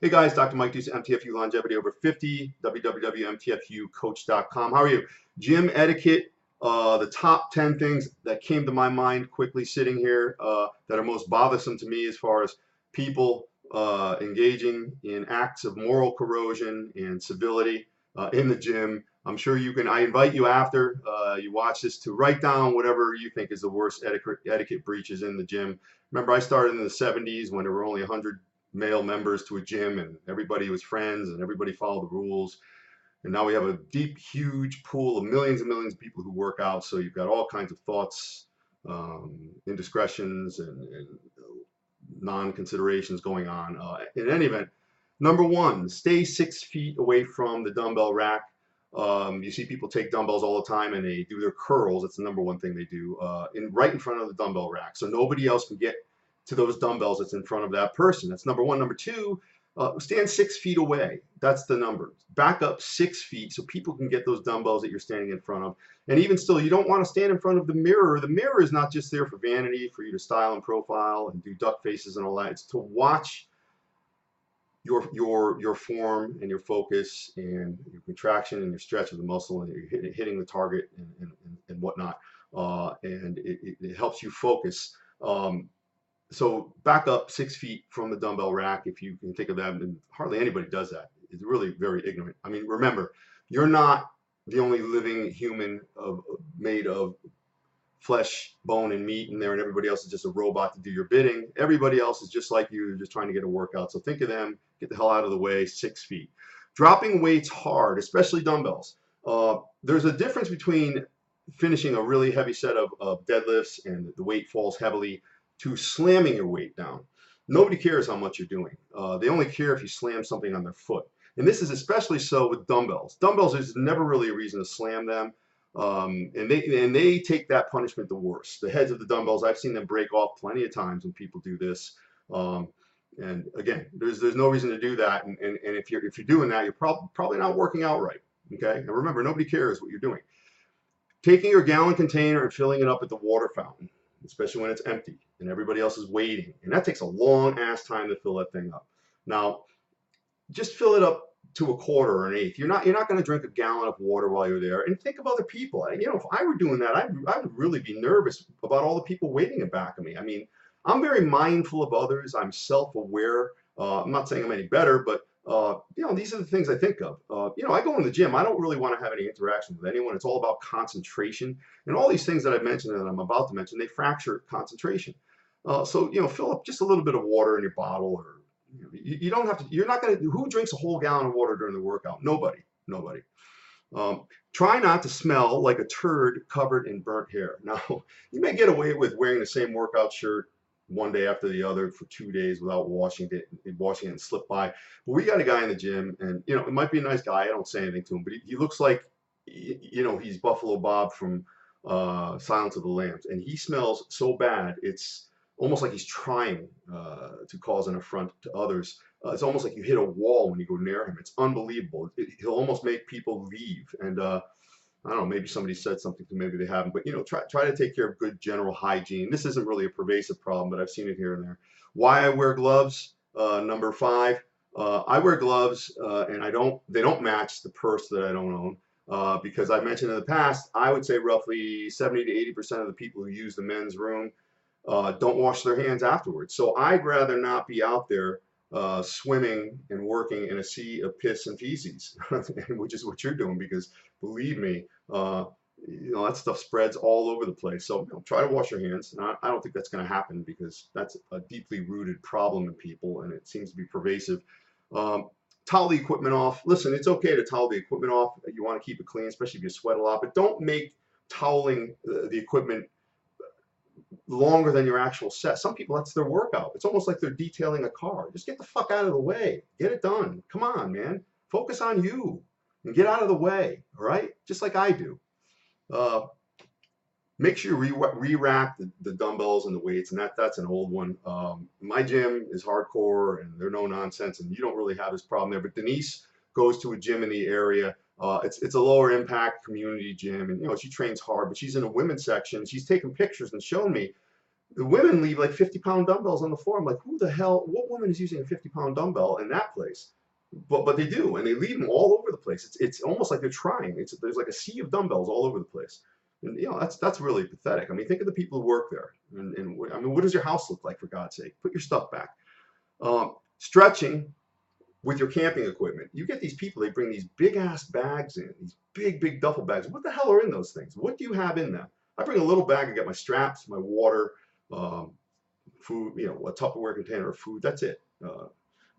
Hey guys, Dr. Mike Deuce, MTFU Longevity over 50, www.mtfucoach.com. How are you? Gym etiquette, the top 10 things that came to my mind quickly sitting here that are most bothersome to me as far as people engaging in acts of moral corrosion and civility in the gym. I'm sure you can, I invite you after you watch this to write down whatever you think is the worst etiquette breaches in the gym. Remember, I started in the 70s when there were only 100 male members to a gym and everybody was friends and everybody followed the rules. And now we have a deep, huge pool of millions and millions of people who work out. So you've got all kinds of thoughts, indiscretions, and non-considerations going on. In any event, number one, stay 6 feet away from the dumbbell rack. You see people take dumbbells all the time and they do their curls. That's the number one thing they do right in front of the dumbbell rack. So nobody else can get to those dumbbells that's in front of that person. That's number one. Number two, stand 6 feet away. That's the number. Back up 6 feet so people can get those dumbbells that you're standing in front of. And even still, you don't want to stand in front of the mirror. The mirror is not just there for vanity, for you to style and profile and do duck faces and all that. It's to watch your form and your focus and your contraction and your stretch of the muscle and you're hitting the target and whatnot. And it helps you focus. So back up 6 feet from the dumbbell rack, if you can think of that, and hardly anybody does that. It's really very ignorant. I mean, remember, you're not the only living human made of flesh, bone, and meat in there, and everybody else is just a robot to do your bidding. Everybody else is just like you, just trying to get a workout. So think of them, get the hell out of the way, 6 feet. Dropping weights hard, especially dumbbells. There's a difference between finishing a really heavy set of deadlifts and the weight falls heavily to slamming your weight down. Nobody cares how much you're doing. They only care if you slam something on their foot. And this is especially so with dumbbells. Dumbbells, there's never really a reason to slam them. And they take that punishment the worst. The heads of the dumbbells, I've seen them break off plenty of times when people do this. And again, there's no reason to do that. And if you're doing that, you're probably not working out right. Okay. And remember, nobody cares what you're doing. Taking your gallon container and filling it up at the water fountain, especially when it's empty and everybody else is waiting. And that takes a long ass time to fill that thing up. Now, just fill it up to a quarter or an eighth. You're not going to drink a gallon of water while you're there. And think of other people. You know, if I were doing that, I would really be nervous about all the people waiting in back of me. I mean, I'm very mindful of others. I'm self-aware. I'm not saying I'm any better, but you know, these are the things I think of. You know, I go in the gym. I don't really want to have any interaction with anyone. It's all about concentration. And all these things that I've mentioned and that I'm about to mention, they fracture concentration. So, you know, fill up just a little bit of water in your bottle, or you don't have to. You're not going to. Who drinks a whole gallon of water during the workout? Nobody. Nobody. Try not to smell like a turd covered in burnt hair. Now, you may get away with wearing the same workout shirt one day after the other for 2 days without washing it and slip by. But we got a guy in the gym, and you know, it might be a nice guy. I don't say anything to him, but he looks like, you know, he's Buffalo Bob from Silence of the Lambs, and he smells so bad. It's almost like he's trying to cause an affront to others. It's almost like you hit a wall when you go near him. It's unbelievable. He'll almost make people leave. And I don't know, maybe somebody said something to him, maybe they haven't. But, you know, try to take care of good general hygiene. This isn't really a pervasive problem, but I've seen it here and there. Why I wear gloves, number 5. I wear gloves and they don't match the purse that I don't own. Because I mentioned in the past, I would say roughly 70 to 80% of the people who use the men's room don't wash their hands afterwards. So I'd rather not be out there swimming and working in a sea of piss and feces, which is what you're doing, because believe me, you know, that stuff spreads all over the place. So, you know, try to wash your hands. And I don't think that's going to happen because that's a deeply rooted problem in people, and it seems to be pervasive. Towel the equipment off. Listen, it's okay to towel the equipment off. You want to keep it clean, especially if you sweat a lot, but don't make toweling the equipment longer than your actual set. Some people, that's their workout. It's almost like they're detailing a car. Just get the fuck out of the way. Get it done. Come on, man. Focus on you and get out of the way. All right? Just like I do. Make sure you re-rack the dumbbells and the weights, and that's an old one. My gym is hardcore, and they're no nonsense, and you don't really have this problem there. But Denise goes to a gym in the area. It's a lower impact community gym, and you know, she trains hard, but she's in a women's section. She's taken pictures and shown me The women leave like 50-pound dumbbells on the floor. I'm like, who the hell, what woman is using a 50-pound dumbbell in that place? But they do, and they leave them all over the place. It's almost like they're trying. There's like a sea of dumbbells all over the place, and that's really pathetic. I mean, think of the people who work there, and I mean, what does your house look like, for God's sake? Put your stuff back. Stretching with your camping equipment. You get these people, they bring these big ass bags in, these big duffel bags. What the hell are in those things? What do you have in them? I bring a little bag. I got my straps, my water, um, food, a Tupperware container of food. That's it.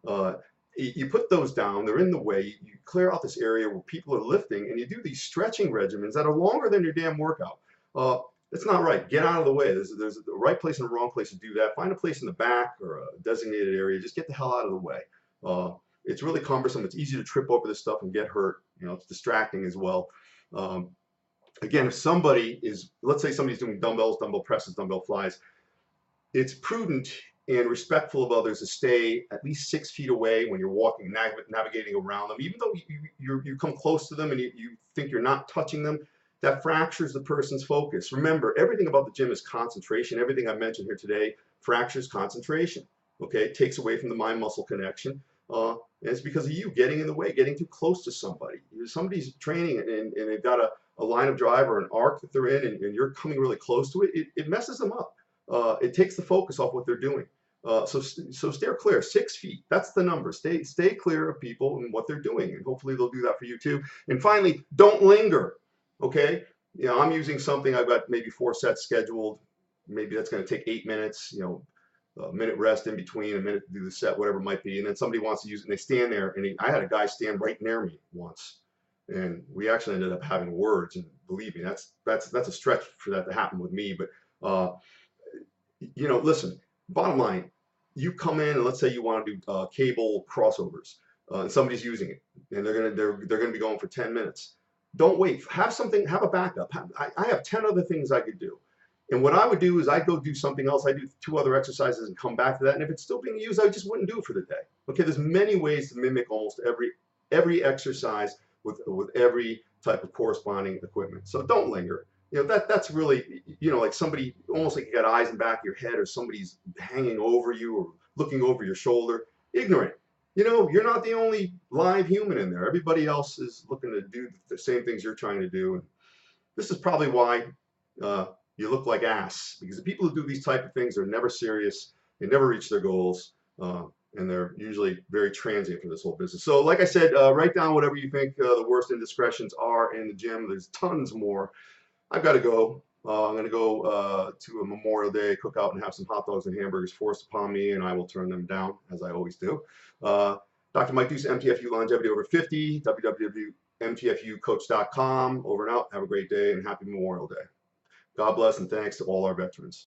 Uh, you put those down, they're in the way, you clear out this area where people are lifting, and you do these stretching regimens that are longer than your damn workout. It's not right. Get out of the way. There's a right place and a wrong place to do that. Find a place in the back or a designated area. Just get the hell out of the way. It's really cumbersome. It's easy to trip over this stuff and get hurt. It's distracting as well. Again, if somebody is, let's say somebody's doing dumbbells, dumbbell presses, dumbbell flies, it's prudent and respectful of others to stay at least 6 feet away when you're walking, navigating around them. Even though you come close to them and you think you're not touching them, that fractures the person's focus. Remember, everything about the gym is concentration. Everything I mentioned here today fractures concentration. Okay, it takes away from the mind-muscle connection. And it's because of you getting in the way, getting too close to somebody. Somebody's training and they've got a line of drive or an arc that they're in, and you're coming really close to it, it messes them up. It takes the focus off what they're doing. So steer clear, 6 feet. That's the number. Stay clear of people and what they're doing, and hopefully they'll do that for you too. And finally, don't linger. Okay, I'm using something. I've got maybe 4 sets scheduled. Maybe that's going to take 8 minutes. A minute rest in between, a minute to do the set, whatever it might be. And then somebody wants to use it, and they stand there. And I had a guy stand right near me once, and we actually ended up having words. And believe me, that's a stretch for that to happen with me. But listen, bottom line, you come in and let's say you want to do cable crossovers, and somebody's using it, and they're gonna be going for 10 minutes. Don't wait. Have a backup. I have 10 other things I could do. And what I would do is I'd go do something else. I do 2 other exercises and come back to that. And if it's still being used, I just wouldn't do it for the day. Okay, there's many ways to mimic almost every exercise with every type of corresponding equipment. So don't linger. That's really, like somebody, almost like you got eyes in the back of your head, or somebody's hanging over you or looking over your shoulder. Ignorant. You're not the only live human in there. Everybody else is looking to do the same things you're trying to do. And this is probably why you look like ass, because the people who do these type of things are never serious. They never reach their goals. And they're usually very transient for this whole business. So like I said, write down whatever you think the worst indiscretions are in the gym. There's tons more. I've got to go. I'm going to go to a Memorial Day cookout and have some hot dogs and hamburgers forced upon me, and I will turn them down, as I always do. Dr. Mike Deuce, MTFU Longevity Over 50, www.mtfucoach.com. Over and out. Have a great day and happy Memorial Day. God bless and thanks to all our veterans.